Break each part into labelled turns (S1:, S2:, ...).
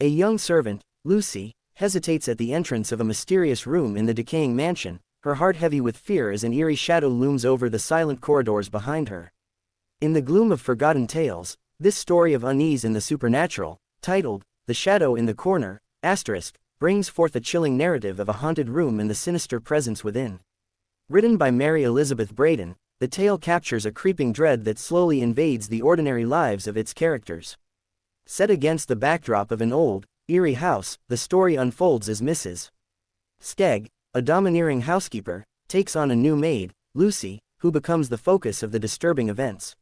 S1: A young servant, Lucy, hesitates at the entrance of a mysterious room in the decaying mansion, her heart heavy with fear as an eerie shadow looms over the silent corridors behind her. In the gloom of forgotten tales, this story of unease in the supernatural, titled, The Shadow in the Corner, brings forth a chilling narrative of a haunted room and the sinister presence within. Written by Mary Elizabeth Braden, the tale captures a creeping dread that slowly invades the ordinary lives of its characters. Set against the backdrop of an old, eerie house, the story unfolds as Mrs. Skegg, a domineering housekeeper, takes on a new maid, Lucy, who becomes the focus of the disturbing events.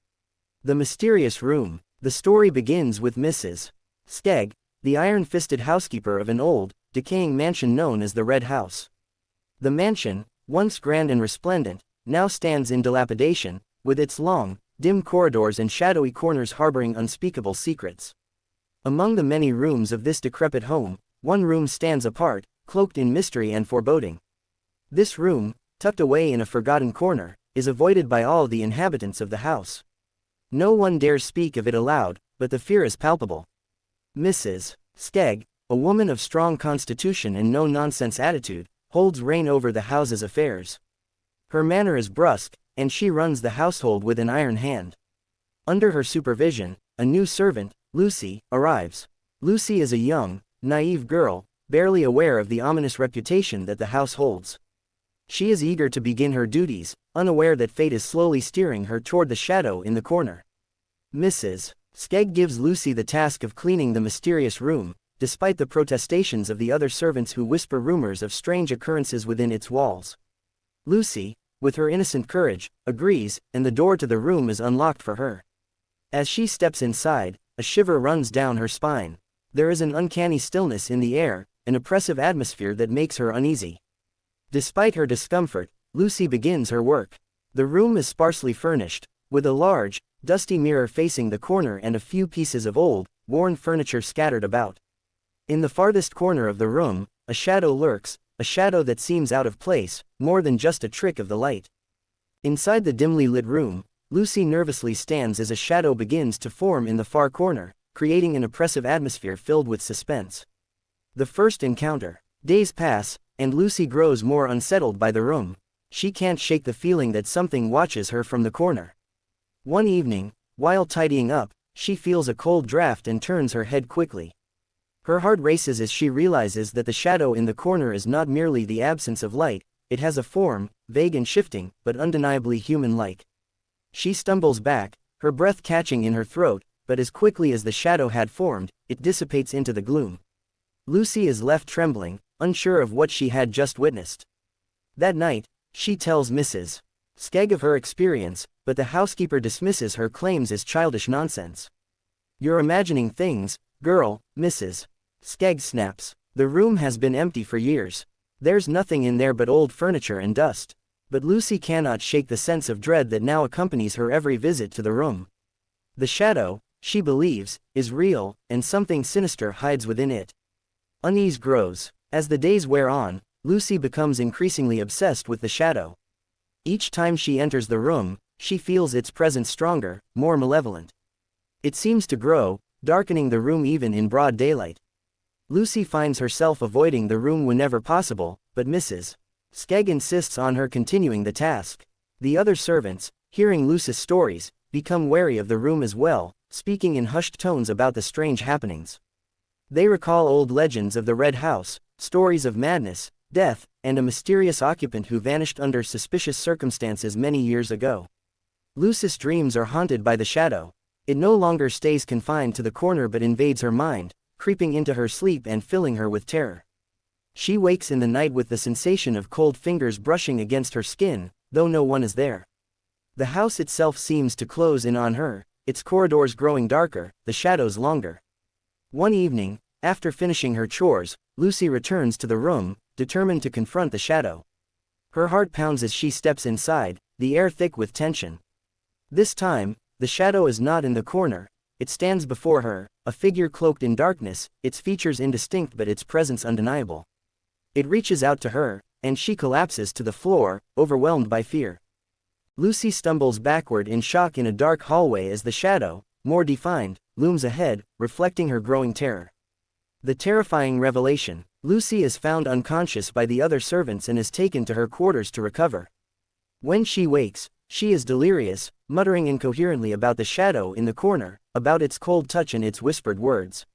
S1: The mysterious room. The story begins with Mrs. Skegg, the iron-fisted housekeeper of an old, decaying mansion known as the Red House. The mansion, once grand and resplendent, now stands in dilapidation, with its long, dim corridors and shadowy corners harboring unspeakable secrets. Among the many rooms of this decrepit home, one room stands apart, cloaked in mystery and foreboding. This room, tucked away in a forgotten corner, is avoided by all the inhabitants of the house. No one dares speak of it aloud, but the fear is palpable. Mrs. Skegg, a woman of strong constitution and no-nonsense attitude, holds reign over the house's affairs. Her manner is brusque, and she runs the household with an iron hand. Under her supervision, a new servant, Lucy, arrives. Lucy is a young, naive girl, barely aware of the ominous reputation that the house holds. She is eager to begin her duties, unaware that fate is slowly steering her toward the shadow in the corner. Mrs. Skegg gives Lucy the task of cleaning the mysterious room, despite the protestations of the other servants who whisper rumors of strange occurrences within its walls. Lucy, with her innocent courage, agrees, and the door to the room is unlocked for her. As she steps inside, a shiver runs down her spine. There is an uncanny stillness in the air, an oppressive atmosphere that makes her uneasy. Despite her discomfort, Lucy begins her work. The room is sparsely furnished, with a large, dusty mirror facing the corner and a few pieces of old, worn furniture scattered about. In the farthest corner of the room, a shadow lurks, a shadow that seems out of place, more than just a trick of the light. Inside the dimly lit room, Lucy nervously stands as a shadow begins to form in the far corner, creating an oppressive atmosphere filled with suspense. The first encounter. Days pass, and Lucy grows more unsettled by the room. She can't shake the feeling that something watches her from the corner. One evening, while tidying up, she feels a cold draft and turns her head quickly. Her heart races as she realizes that the shadow in the corner is not merely the absence of light, it has a form, vague and shifting, but undeniably human-like. She stumbles back, her breath catching in her throat, but as quickly as the shadow had formed, it dissipates into the gloom. Lucy is left trembling, unsure of what she had just witnessed. That night, she tells Mrs. Skegg of her experience, but the housekeeper dismisses her claims as childish nonsense. "You're imagining things, girl," Mrs. Skegg snaps. "The room has been empty for years. There's nothing in there but old furniture and dust." But Lucy cannot shake the sense of dread that now accompanies her every visit to the room. The shadow, she believes, is real, and something sinister hides within it. Unease grows. As the days wear on, Lucy becomes increasingly obsessed with the shadow. Each time she enters the room, she feels its presence stronger, more malevolent. It seems to grow, darkening the room even in broad daylight. Lucy finds herself avoiding the room whenever possible, but Mrs. Skegg insists on her continuing the task. The other servants, hearing Lucy's stories, become wary of the room as well, speaking in hushed tones about the strange happenings. They recall old legends of the Red House, stories of madness, death, and a mysterious occupant who vanished under suspicious circumstances many years ago. Lucy's dreams are haunted by the shadow. It no longer stays confined to the corner but invades her mind, creeping into her sleep and filling her with terror. She wakes in the night with the sensation of cold fingers brushing against her skin, though no one is there. The house itself seems to close in on her, its corridors growing darker, the shadows longer. One evening, after finishing her chores, Lucy returns to the room, determined to confront the shadow. Her heart pounds as she steps inside, the air thick with tension. This time, the shadow is not in the corner. It stands before her, a figure cloaked in darkness, its features indistinct but its presence undeniable. It reaches out to her, and she collapses to the floor, overwhelmed by fear. Lucy stumbles backward in shock in a dark hallway as the shadow, more defined, looms ahead, reflecting her growing terror. The terrifying revelation: Lucy is found unconscious by the other servants and is taken to her quarters to recover. When she wakes, she is delirious, muttering incoherently about the shadow in the corner, about its cold touch and its whispered words.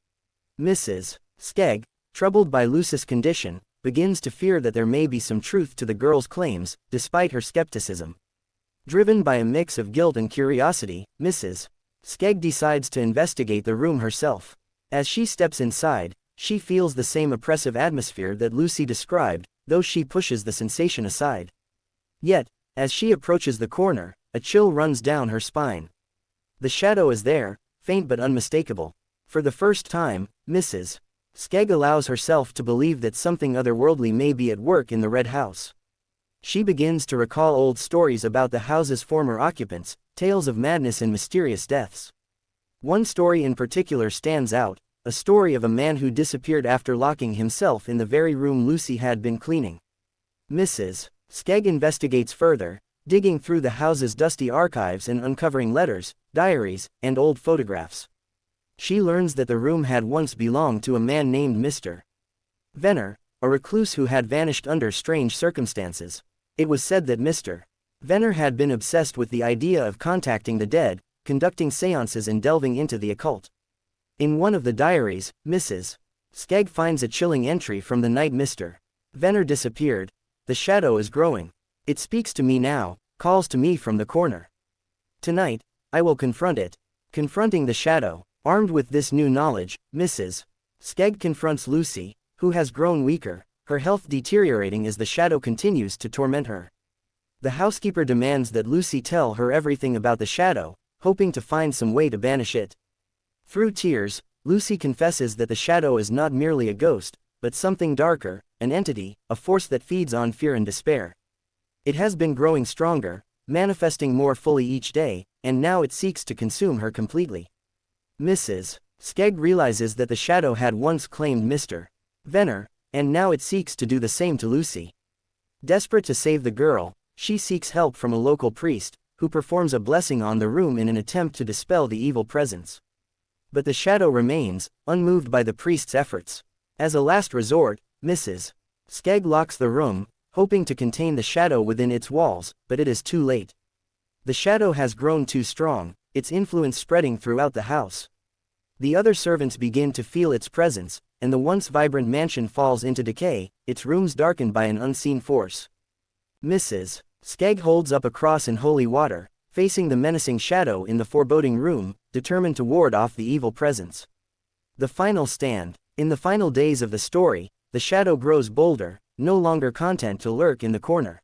S1: Mrs. Skegg, troubled by Lucy's condition, begins to fear that there may be some truth to the girl's claims, despite her skepticism. Driven by a mix of guilt and curiosity, Mrs. Skegg decides to investigate the room herself. As she steps inside, she feels the same oppressive atmosphere that Lucy described, though she pushes the sensation aside. Yet, as she approaches the corner, a chill runs down her spine. The shadow is there, faint but unmistakable. For the first time, Mrs. Skegg allows herself to believe that something otherworldly may be at work in the Red House. She begins to recall old stories about the house's former occupants, tales of madness and mysterious deaths. One story in particular stands out, a story of a man who disappeared after locking himself in the very room Lucy had been cleaning. Mrs. Skegg investigates further, digging through the house's dusty archives and uncovering letters, diaries, and old photographs. She learns that the room had once belonged to a man named Mr. Venner, a recluse who had vanished under strange circumstances. It was said that Mr. Venner had been obsessed with the idea of contacting the dead, conducting seances and delving into the occult. In one of the diaries, Mrs. Skegg finds a chilling entry from the night Mr. Venner disappeared. The shadow is growing. It speaks to me now, calls to me from the corner. Tonight, I will confront it. Confronting the shadow. Armed with this new knowledge, Mrs. Skegg confronts Lucy, who has grown weaker, her health deteriorating as the shadow continues to torment her. The housekeeper demands that Lucy tell her everything about the shadow, hoping to find some way to banish it. Through tears, Lucy confesses that the shadow is not merely a ghost, but something darker, an entity, a force that feeds on fear and despair. It has been growing stronger, manifesting more fully each day, and now it seeks to consume her completely. Mrs. Skegg realizes that the shadow had once claimed Mr. Venner, and now it seeks to do the same to Lucy. Desperate to save the girl, she seeks help from a local priest, who performs a blessing on the room in an attempt to dispel the evil presence. But the shadow remains, unmoved by the priest's efforts. As a last resort, Mrs. Skegg locks the room, hoping to contain the shadow within its walls, but it is too late. The shadow has grown too strong, its influence spreading throughout the house. The other servants begin to feel its presence, and the once vibrant mansion falls into decay, its rooms darkened by an unseen force. Mrs. Skegg holds up a cross in holy water, facing the menacing shadow in the foreboding room, determined to ward off the evil presence. The final stand. In the final days of the story, the shadow grows bolder, no longer content to lurk in the corner.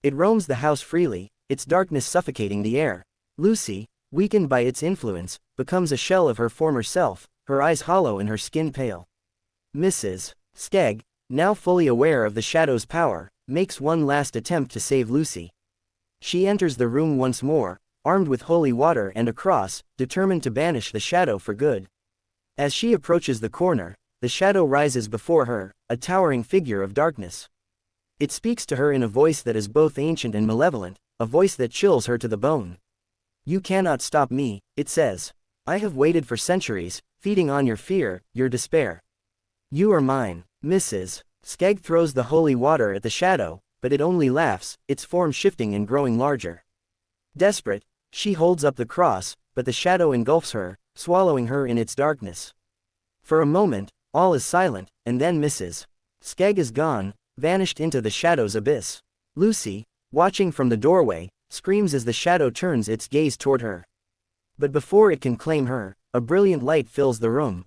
S1: It roams the house freely, its darkness suffocating the air. Lucy, weakened by its influence, becomes a shell of her former self, her eyes hollow and her skin pale. Mrs. Skegg, now fully aware of the shadow's power, makes one last attempt to save Lucy. She enters the room once more, armed with holy water and a cross, determined to banish the shadow for good. As she approaches the corner, the shadow rises before her, a towering figure of darkness. It speaks to her in a voice that is both ancient and malevolent, a voice that chills her to the bone. "You cannot stop me," it says. "I have waited for centuries, feeding on your fear, your despair. You are mine." Mrs. Skegg throws the holy water at the shadow, but it only laughs, its form shifting and growing larger. Desperate, she holds up the cross, but the shadow engulfs her, swallowing her in its darkness. For a moment, all is silent, and then Mrs. Skegg is gone, vanished into the shadow's abyss. Lucy, watching from the doorway, screams as the shadow turns its gaze toward her. But before it can claim her, a brilliant light fills the room.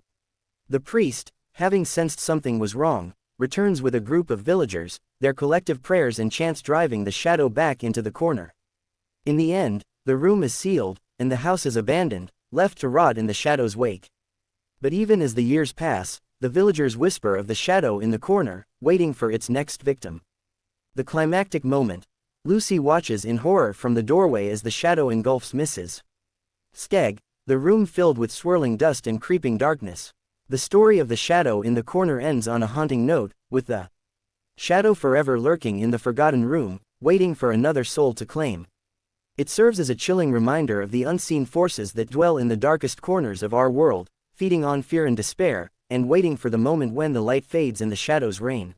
S1: The priest, having sensed something was wrong, returns with a group of villagers, their collective prayers and chants driving the shadow back into the corner. In the end, the room is sealed, and the house is abandoned, left to rot in the shadow's wake. But even as the years pass, the villagers whisper of the shadow in the corner, waiting for its next victim. The climactic moment. Lucy watches in horror from the doorway as the shadow engulfs Mrs. Skegg, the room filled with swirling dust and creeping darkness. The story of the shadow in the corner ends on a haunting note, with the shadow forever lurking in the forgotten room, waiting for another soul to claim. It serves as a chilling reminder of the unseen forces that dwell in the darkest corners of our world, feeding on fear and despair, and waiting for the moment when the light fades and the shadows reign.